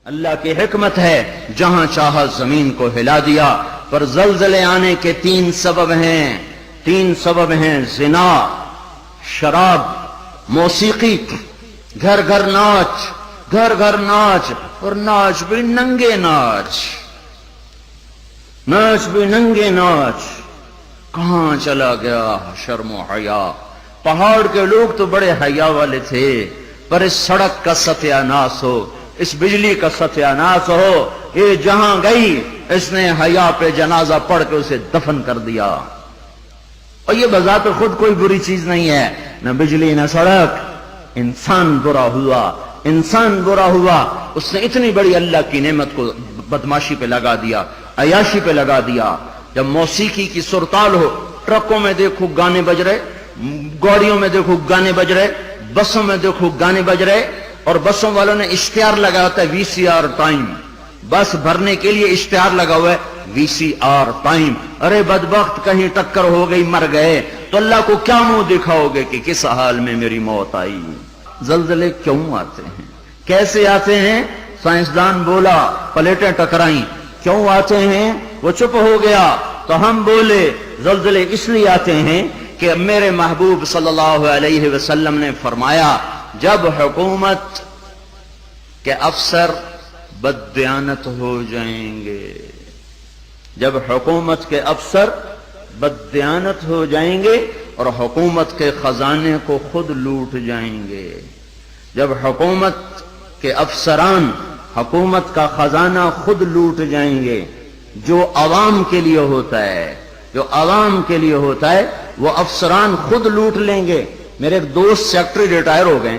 اللہ کی حکمت ہے جہاں چاہا زمین کو ہلا دیا، پر زلزلے آنے کے تین سبب ہیں زنا، شراب، موسیقی، گھر گھر ناچ، اور ناچ بھی ننگے ناچ، کہاں چلا گیا شرم و حیا؟ پہاڑ کے لوگ تو بڑے حیا والے تھے، پر اس سڑک کا ستیہ ناس ہو، اس بجلی کا ستیہ ناس ہو، یہ جہاں گئی اس نے حیا پہ جنازہ پڑھ کے اسے دفن کر دیا۔ اور یہ بذات خود کوئی بری چیز نہیں ہے، نہ بجلی نہ سڑک، انسان برا ہوا، اس نے اتنی بڑی اللہ کی نعمت کو بدماشی پہ لگا دیا، عیاشی پہ لگا دیا۔ جب موسیقی کی سرتال ہو، ٹرکوں میں دیکھو گانے بج رہے، گاڑیوں میں دیکھو گانے بج رہے، بسوں میں دیکھو گانے بج رہے، اور بسوں والوں نے اشتہار لگا ہوتا ہے VCR ٹائم، بس بھرنے کے لیے اشتہار لگا ہوا ہے VCR ٹائم۔ ارے بدبخت، کہیں ٹکر ہو گئی، مر گئے تو اللہ کو کیا منہ دکھاؤ گے کہ کس حال میں میری موت آئی؟ زلزلے کیوں آتے ہیں، کیسے آتے ہیں؟ سائنسدان بولا پلیٹیں ٹکرائیں، کیوں آتے ہیں؟ وہ چپ ہو گیا تو ہم بولے زلزلے اس لیے آتے ہیں کہ میرے محبوب صلی اللہ علیہ وسلم نے فرمایا جب حکومت کے افسر بددیانت ہو جائیں گے، جب حکومت کے افسر بددیانت ہو جائیں گے اور حکومت کے خزانے کو خود لوٹ جائیں گے، جب حکومت کے افسران حکومت کا خزانہ خود لوٹ جائیں گے، جو عوام کے لیے ہوتا ہے وہ افسران خود لوٹ لیں گے۔ میرے ایک دوست سیکٹری ریٹائر ہو گئے،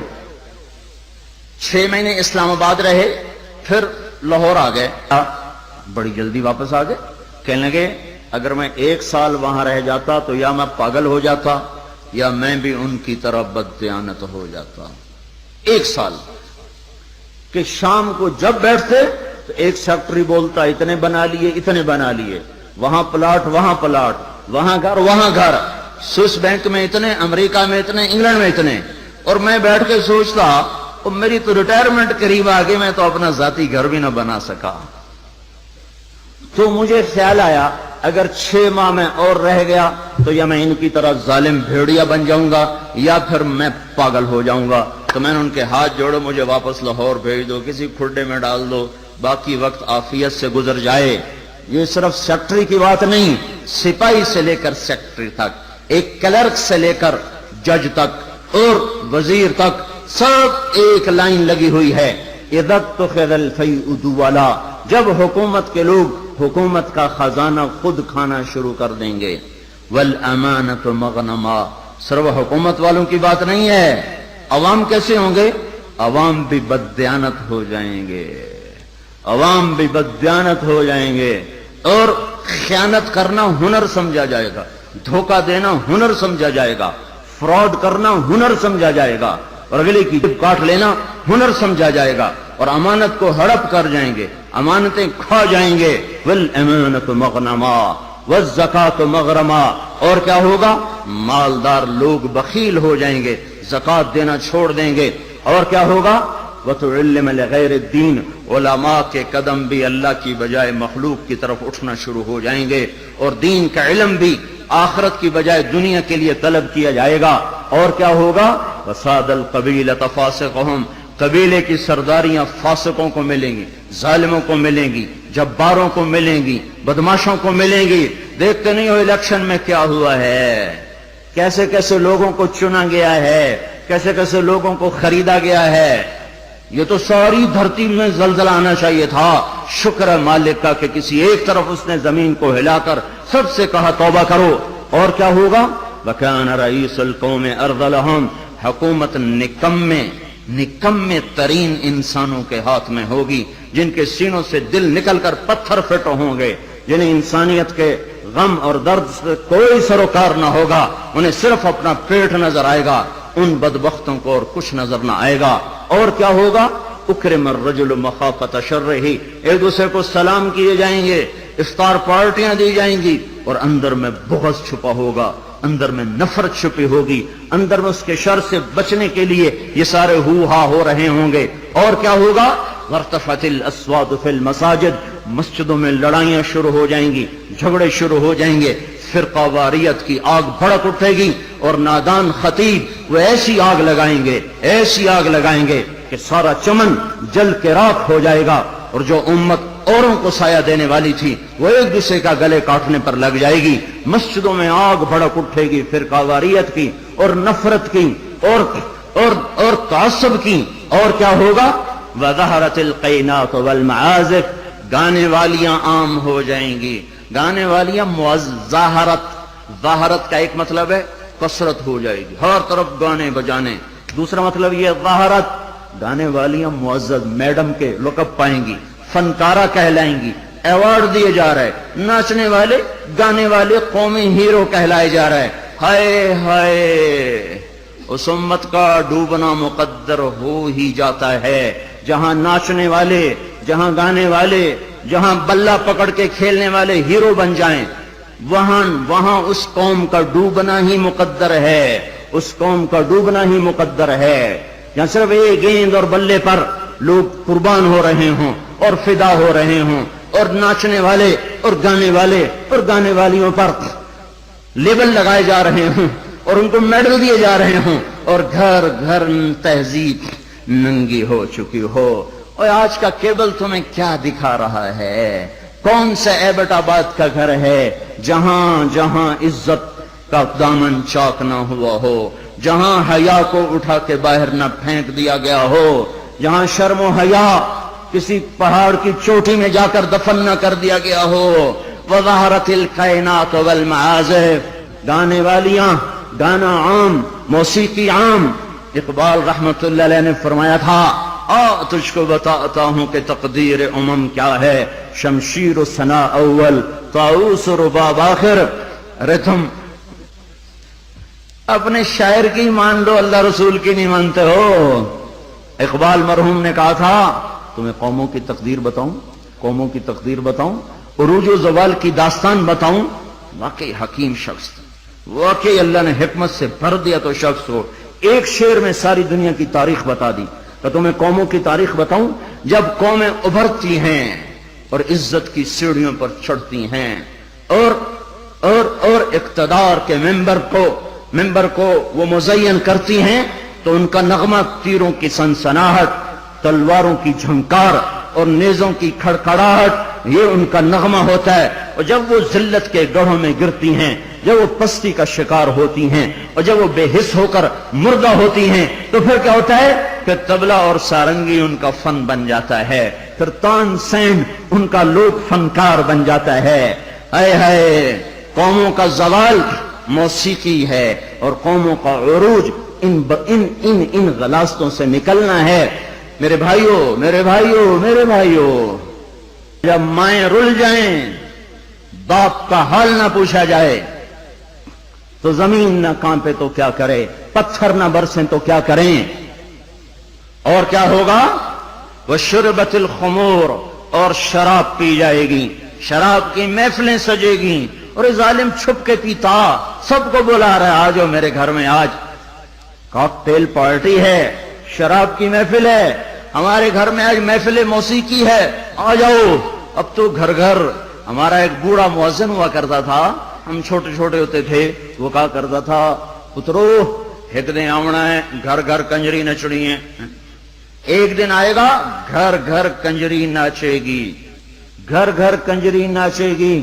6 مہینے اسلام آباد رہے، پھر لاہور آ گئے، بڑی جلدی واپس آ گئے۔ کہنے لگے اگر میں 1 سال وہاں رہ جاتا تو یا میں پاگل ہو جاتا یا میں بھی ان کی طرح بددیانت ہو جاتا۔ 1 سال کہ شام کو جب بیٹھتے تو ایک سیکٹری بولتا اتنے بنا لیے، وہاں پلاٹ، وہاں گھر، سوئس بینک میں اتنے، امریکہ میں اتنے، انگلینڈ میں اتنے، اور میں بیٹھ کے سوچتا میری تو ریٹائرمنٹ قریب آ گئی، میں تو اپنا ذاتی گھر بھی نہ بنا سکا۔ تو مجھے خیال آیا اگر 6 ماہ میں اور رہ گیا تو یا میں ان کی طرح ظالم بھیڑیا بن جاؤں گا یا پھر میں پاگل ہو جاؤں گا۔ تو میں نے ان کے ہاتھ جوڑے، مجھے واپس لاہور بھیج دو، کسی کھڈے میں ڈال دو، باقی وقت عافیت سے گزر جائے۔ یہ صرف سیکٹری کی بات نہیں، سپاہی سے لے کر سیکٹری تک، ایک کلرک سے لے کر جج تک اور وزیر تک، سب ایک لائن لگی ہوئی ہے، اذا اتخذ الفیء دوالا، جب حکومت کے لوگ حکومت کا خزانہ خود کھانا شروع کر دیں گے۔ والامانۃ مغنما، صرف حکومت والوں کی بات نہیں ہے، عوام کیسے ہوں گے؟ عوام بھی بددیانت ہو جائیں گے، اور خیانت کرنا ہنر سمجھا جائے گا، دھوکہ دینا ہنر سمجھا جائے گا، فراڈ کرنا ہنر سمجھا جائے گا، اور اگلے کی جیب کاٹ لینا ہنر سمجھا جائے گا، اور امانت کو ہڑپ کر جائیں گے، امانتیں کھا جائیں گے۔ والامانۃ مغنما والزکاۃ مغرما، اور کیا ہوگا؟ مالدار لوگ بخیل ہو جائیں گے، زکات دینا چھوڑ دیں گے، اور کیا ہوگا؟ وَتُعِلِّمَ لِغَيْرِ الدِّينِ، علماء کے قدم بھی اللہ کی بجائے مخلوق کی طرف اٹھنا شروع ہو جائیں گے، اور دین کا علم بھی آخرت کی بجائے دنیا کے لیے طلب کیا جائے گا، اور کیا ہوگا؟ وَسَادَ الْقَبِيلَةَ فَاسِقُهُمْ، قبیلے کی سرداریاں فاسقوں کو ملیں گی، ظالموں کو ملیں گی، جباروں کو ملیں گی، بدماشوں کو ملیں گی۔ دیکھتے نہیں ہو الیکشن میں کیا ہوا ہے، کیسے کیسے لوگوں کو چنا گیا ہے، کیسے کیسے لوگوں کو خریدا گیا ہے۔ یہ تو ساری دھرتی میں زلزلہ آنا چاہیے تھا، شکر ہے مالک کا کہ کسی ایک طرف اس نے زمین کو ہلا کر سب سے کہا توبہ کرو۔ اور کیا ہوگا؟ وَكَانَ رَئِيسُ الْقَوْمِ أَرْذَلَهُمْ، حکومت نکمے ترین انسانوں کے ہاتھ میں ہوگی، جن کے سینوں سے دل نکل کر پتھر فٹ ہوں گے، جنہیں انسانیت کے غم اور درد سے کوئی سروکار نہ ہوگا، انہیں صرف اپنا پیٹ نظر آئے گا، ان بدبختوں کو اور کچھ نظر نہ آئے گا۔ اور کیا ہوگا؟ اکرم الرجل مخافۃ شرہ، ایک دوسرے کو سلام کیے جائیں گے، افطار پارٹیاں دی جائیں گی، اور اندر میں بغض چھپا ہوگا، اندر میں نفرت چھپی ہوگی، اندر میں اس کے شر سے بچنے کے لیے یہ سارے ہو ہا ہو رہے ہوں گے۔ اور کیا ہوگا؟ وارتفعت الاصوات فی المساجد، مسجدوں میں لڑائیاں شروع ہو جائیں گی، جھگڑے شروع ہو جائیں گے، فرقہ واریت کی آگ بھڑک اٹھے گی، اور نادان خطیب وہ ایسی آگ لگائیں گے، ایسی آگ لگائیں گے کہ سارا چمن جل کے راکھ ہو جائے گا، اور جو امت اوروں کو سایہ دینے والی تھی وہ ایک دوسرے کا گلے کاٹنے پر لگ جائے گی۔ مسجدوں میں آگ بھڑک اٹھے گی فرقہ واریت کی اور نفرت کی اور تعصب کی، اور کیا ہوگا؟ وَظَهَرَتِ الْقَيْنَاتُ وَالْمَعَازِفُ، گانے والیاں عام ہو جائیں گی، گانے والیاں ظاہرت کا ایک مطلب ہے کثرت ہو جائے گی، ہر طرف گانے بجانے، دوسرا مطلب یہ ظاہرت، گانے والیاں معزز میڈم کے لقب پائیں گی، فنکارہ کہلائیں گی، ایوارڈ دیے جا رہے، ناچنے والے گانے والے قومی ہیرو کہلائے جا رہے۔ ہائے ہائے، اس امت کا ڈوبنا مقدر ہو ہی جاتا ہے، جہاں ناچنے والے، جہاں گانے والے، جہاں بلہ پکڑ کے کھیلنے والے ہیرو بن جائیں، وہاں اس قوم کا ڈوبنا ہی مقدر ہے، اس قوم کا ڈوبنا ہی مقدر ہے۔ جہاں صرف ایک گیند اور بلے پر لوگ قربان ہو رہے ہوں اور فدا ہو رہے ہوں، اور ناچنے والے اور گانے والیوں پر لیبل لگائے جا رہے ہوں اور ان کو میڈل دیے جا رہے ہوں، اور گھر گھر تہذیب ننگی ہو چکی ہو۔ اور آج کا کیبل تمہیں کیا دکھا رہا ہے؟ کون سا ایبٹ آباد کا گھر ہے جہاں عزت کا دامن چاک نہ ہوا ہو، جہاں حیا کو اٹھا کے باہر نہ پھینک دیا گیا ہو، جہاں شرم و حیا کسی پہاڑ کی چوٹی میں جا کر دفن نہ کر دیا گیا ہو۔ وَظَهَرَتِ الْقَيْنَاتُ وَالْمَعَازِفُ، گانے والیاں، گانا عام، موسیقی عام۔ اقبال رحمت اللہ علیہ نے فرمایا تھا، تجھ کو بتاتا ہوں کہ تقدیر امم کیا ہے، شمشیر و ثنا اول، طاؤس و رباب آخر۔ ارے تم اپنے شاعر کی مان لو، اللہ رسول کی نہیں مانتے ہو۔ اقبال مرحوم نے کہا تھا، تمہیں قوموں کی تقدیر بتاؤں، عروج و زوال کی داستان بتاؤں۔ واقعی حکیم شخص، واقعی اللہ نے حکمت سے بھر دیا تو شخص ہو، ایک شعر میں ساری دنیا کی تاریخ بتا دی۔ تو تمہیں قوموں کی تاریخ بتاؤں، جب قومیں ابھرتی ہیں اور عزت کی سیڑھیوں پر چڑھتی ہیں اور اقتدار کے ممبر کو وہ مزین کرتی ہیں، تو ان کا نغمہ تیروں کی سنسناہٹ، تلواروں کی جھنکار اور نیزوں کی کھڑکھڑاہٹ، یہ ان کا نغمہ ہوتا ہے۔ اور جب وہ ذلت کے گڑھوں میں گرتی ہیں، جب وہ پستی کا شکار ہوتی ہیں، اور جب وہ بے حس ہو کر مردہ ہوتی ہیں، تو پھر کیا ہوتا ہے کہ طبلہ اور سارنگی ان کا فن بن جاتا ہے، پھر تان سین ان کا لوک فنکار بن جاتا ہے۔ اے ہے قوموں کا زوال موسیقی ہے، اور قوموں کا عروج ان غلاستوں سے نکلنا ہے۔ میرے بھائیوں، جب مائیں رل جائیں، باپ کا حال نہ پوچھا جائے، تو زمین نہ کانپے تو کیا کرے، پتھر نہ برسیں تو کیا کریں، اور کیا ہوگا؟ وَشُرِبَتِ الْخُمُورُ، اور شراب پی جائے گی، شراب کی محفلیں سجے گی، اور یہ ظالم چھپ کے پیتا، سب کو بلا رہا ہے، آجو میرے گھر میں، آج کاکٹیل پارٹی ہے، شراب کی محفل ہے، ہمارے گھر میں آج محفل موسیقی ہے، آ جاؤ۔ اب تو گھر گھر، ہمارا ایک بوڑھا مؤذن ہوا کرتا تھا، ہم چھوٹے چھوٹے ہوتے تھے، وہ کہا کرتا تھا، پترو ایک دن آمنا ہے، گھر گھر کنجری نچڑی ہے، ایک دن آئے گا گھر گھر کنجری ناچے گی، گھر گھر کنجری ناچے گی۔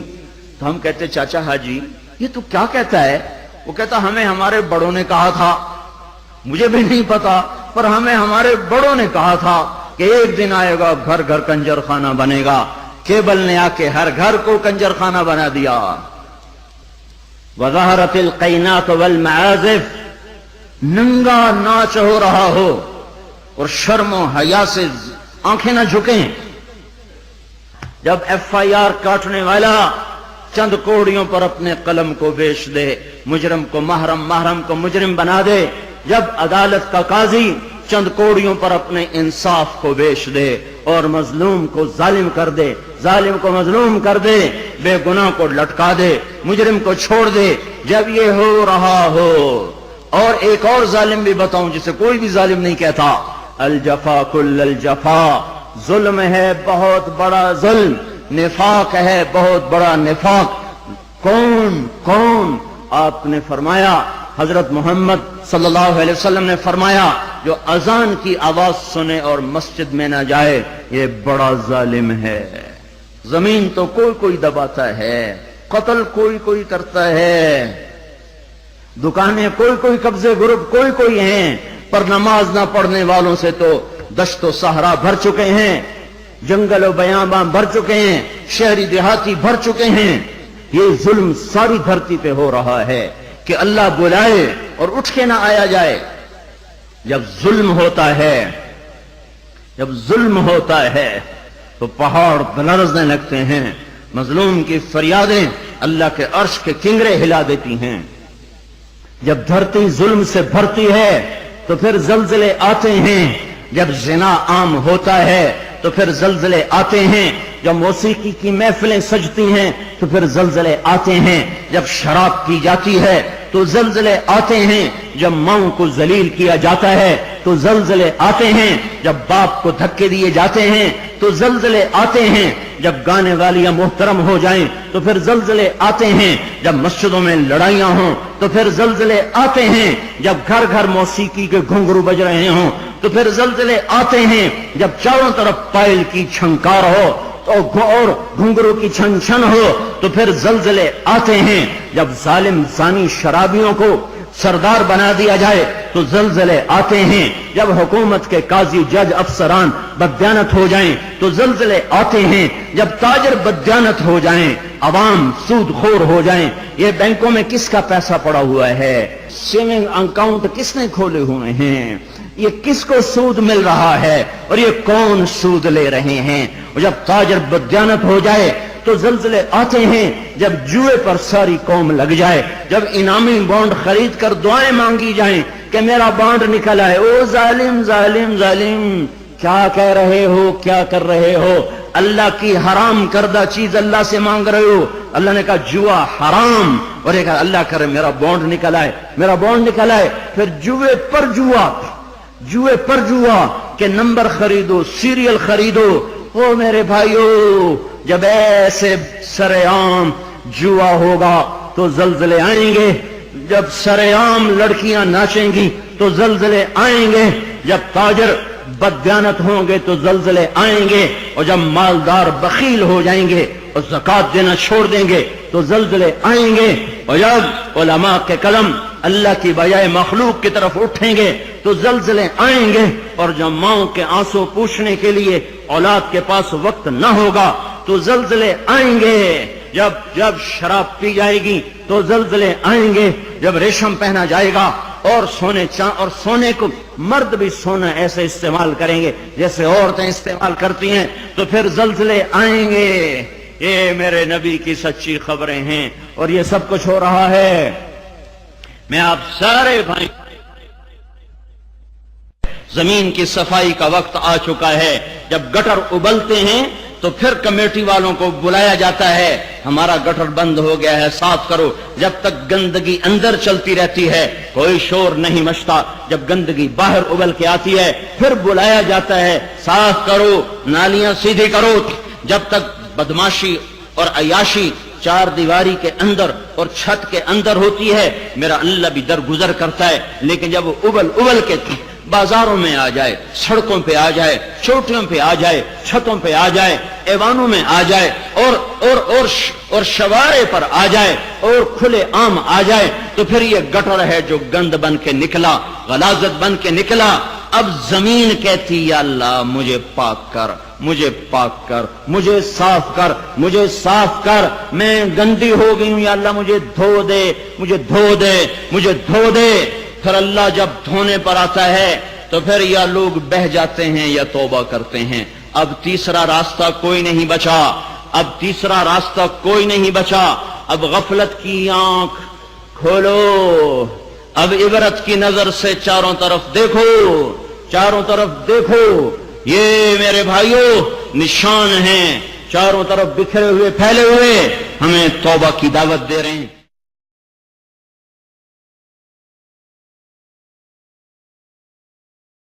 تو ہم کہتے، چاچا حاجی یہ تو کیا کہتا ہے؟ وہ کہتا، ہمیں ہمارے بڑوں نے کہا تھا، مجھے بھی نہیں پتا، پر ہمیں ہمارے بڑوں نے کہا تھا کہ ایک دن آئے گا گھر گھر کنجر خانہ بنے گا۔ کیبل نے آ کے ہر گھر کو کنجر خانہ بنا دیا۔ وَظَهَرَتِ الْقَيْنَاتُ وَالْمَعَازِفُ، ننگا ناچ ہو رہا ہو اور شرم و حیا سے آنکھیں نہ جھکیں۔ جب FIR کاٹنے والا چند کوڑیوں پر اپنے قلم کو بیچ دے، مجرم کو محرم کو مجرم بنا دے، جب عدالت کا قاضی چند کوڑیوں پر اپنے انصاف کو بیچ دے اور مظلوم کو ظالم کر دے، ظالم کو مظلوم کر دے، بے گناہ کو لٹکا دے، مجرم کو چھوڑ دے، جب یہ ہو رہا ہو، اور ایک اور ظالم بھی بتاؤں جسے کوئی بھی ظالم نہیں کہتا، الجفا کل الجفا، ظلم ہے بہت بڑا ظلم، نفاق ہے بہت بڑا نفاق۔ کون آپ نے فرمایا، حضرت محمد صلی اللہ علیہ وسلم نے فرمایا، جو اذان کی آواز سنے اور مسجد میں نہ جائے یہ بڑا ظالم ہے۔ زمین تو کوئی دباتا ہے، قتل کوئی کرتا ہے، دکانیں کوئی قبضے گروپ کوئی ہیں، پر نماز نہ پڑھنے والوں سے تو دشت و صحرا بھر چکے ہیں، جنگل و بیاباں بھر چکے ہیں، شہری دیہاتی بھر چکے ہیں۔ یہ ظلم ساری دھرتی پہ ہو رہا ہے کہ اللہ بلائے اور اٹھ کے نہ آیا جائے۔ جب ظلم ہوتا ہے تو پہاڑ لرزنے لگتے ہیں، مظلوم کی فریادیں اللہ کے عرش کے کنگرے ہلا دیتی ہیں۔ جب دھرتی ظلم سے بھرتی ہے تو پھر زلزلے آتے ہیں، جب زنا عام ہوتا ہے تو پھر زلزلے آتے ہیں، جب موسیقی کی محفلیں سجتی ہیں تو پھر زلزلے آتے ہیں، جب شراب پی جاتی ہے تو زلزلے آتے ہیں، جب ماؤں کو ذلیل کیا جاتا ہے تو زلزلے آتے ہیں، جب باپ کو دھکے دیے جاتے ہیں تو زلزلے آتے ہیں، جب گانے والیاں محترم ہو جائیں تو پھر زلزلے آتے ہیں، جب مسجدوں میں لڑائیاں ہوں تو پھر زلزلے آتے ہیں، جب گھر گھر موسیقی کے گھنگرو بج رہے ہوں تو پھر زلزلے آتے ہیں، جب چاروں طرف پائل کی چھنکار ہو اور گھنگرو کی چھن چھن ہو تو پھر زلزلے آتے ہیں، جب ظالم زانی شرابیوں کو سردار بنا دیا جائے تو زلزلے آتے ہیں، جب حکومت کے قاضی جج افسران بددیانت ہو جائیں تو زلزلے آتے ہیں، جب تاجر بددیانت ہو جائیں، عوام سود خور ہو جائیں۔ یہ بینکوں میں کس کا پیسہ پڑا ہوا ہے؟ سیونگ اکاؤنٹ کس نے کھولے ہوئے ہیں؟ یہ کس کو سود مل رہا ہے اور یہ کون سود لے رہے ہیں؟ اور جب تاجر بددیانت ہو جائے تو زلزلے آتے ہیں، جب جوئے پر ساری قوم لگ جائے، جب انعامی بانڈ خرید کر دعائیں مانگی جائیں کہ میرا بانڈ نکل آئے۔ او ظالم ظالم ظالم، کیا کہہ رہے ہو، کیا کر رہے ہو؟ اللہ کی حرام کردہ چیز اللہ سے مانگ رہے ہو۔ اللہ نے کہا جوا حرام، اور یہ کہا اللہ کرے میرا بانڈ نکل آئے، میرا بانڈ نکل آئے۔ پھر جوئے پر جوا کہ نمبر خریدو، سیریل خریدو۔ او میرے بھائیو، جب ایسے سرعام جوا ہوگا تو زلزلے آئیں گے، جب سرعام لڑکیاں ناچیں گی تو زلزلے آئیں گے، جب تاجر بددیانت ہوں گے تو زلزلے آئیں گے، اور جب مالدار بخیل ہو جائیں گے اور زکوٰۃ دینا چھوڑ دیں گے تو زلزلے آئیں گے، اور جب علماء کے قلم اللہ کی بجائے مخلوق کی طرف اٹھیں گے تو زلزلے آئیں گے، اور جب ماؤں کے آنسو پوچھنے کے لیے اولاد کے پاس وقت نہ ہوگا تو زلزلے آئیں گے، جب شراب پی جائے گی تو زلزلے آئیں گے، جب ریشم پہنا جائے گا اور سونے کو مرد بھی سونا ایسے استعمال کریں گے جیسے عورتیں استعمال کرتی ہیں تو پھر زلزلے آئیں گے۔ یہ میرے نبی کی سچی خبریں ہیں اور یہ سب کچھ ہو رہا ہے۔ میں آپ سارے بھائی، زمین کی صفائی کا وقت آ چکا ہے۔ جب گٹر ابلتے ہیں تو پھر کمیٹی والوں کو بلایا جاتا ہے، ہمارا گٹر بند ہو گیا ہے، صاف کرو۔ جب تک گندگی اندر چلتی رہتی ہے کوئی شور نہیں مچتا، جب گندگی باہر ابل کے آتی ہے پھر بلایا جاتا ہے، صاف کرو، نالیاں سیدھی کرو۔ جب تک بدماشی اور عیاشی چار دیواری کے اندر اور چھت کے اندر ہوتی ہے میرا اللہ بھی درگزر کرتا ہے، لیکن جب وہ ابل کے بازاروں میں آ جائے، سڑکوں پہ آ جائے، چوٹیوں پہ آ جائے، چھتوں پہ آ جائے، ایوانوں میں آ جائے، اور شوارے پر آ جائے اور کھلے عام آ جائے تو پھر یہ گٹر ہے جو گند بن کے نکلا، غلاظت بن کے نکلا۔ اب زمین کہتی یا اللہ مجھے پاک کر، مجھے پاک کر، مجھے صاف کر، مجھے صاف کر، میں گندی ہو گئی ہوں، یا اللہ مجھے دھو دے، مجھے دھو دے، مجھے دھو دے۔ پھر اللہ جب دھونے پر آتا ہے تو پھر یا لوگ بہہ جاتے ہیں یا توبہ کرتے ہیں۔ اب تیسرا راستہ کوئی نہیں بچا، اب تیسرا راستہ کوئی نہیں بچا۔ اب غفلت کی آنکھ کھولو، اب عبرت کی نظر سے چاروں طرف دیکھو، چاروں طرف دیکھو۔ یہ میرے بھائیوں نشان ہیں، چاروں طرف بکھرے ہوئے پھیلے ہوئے، ہمیں توبہ کی دعوت دے رہے ہیں۔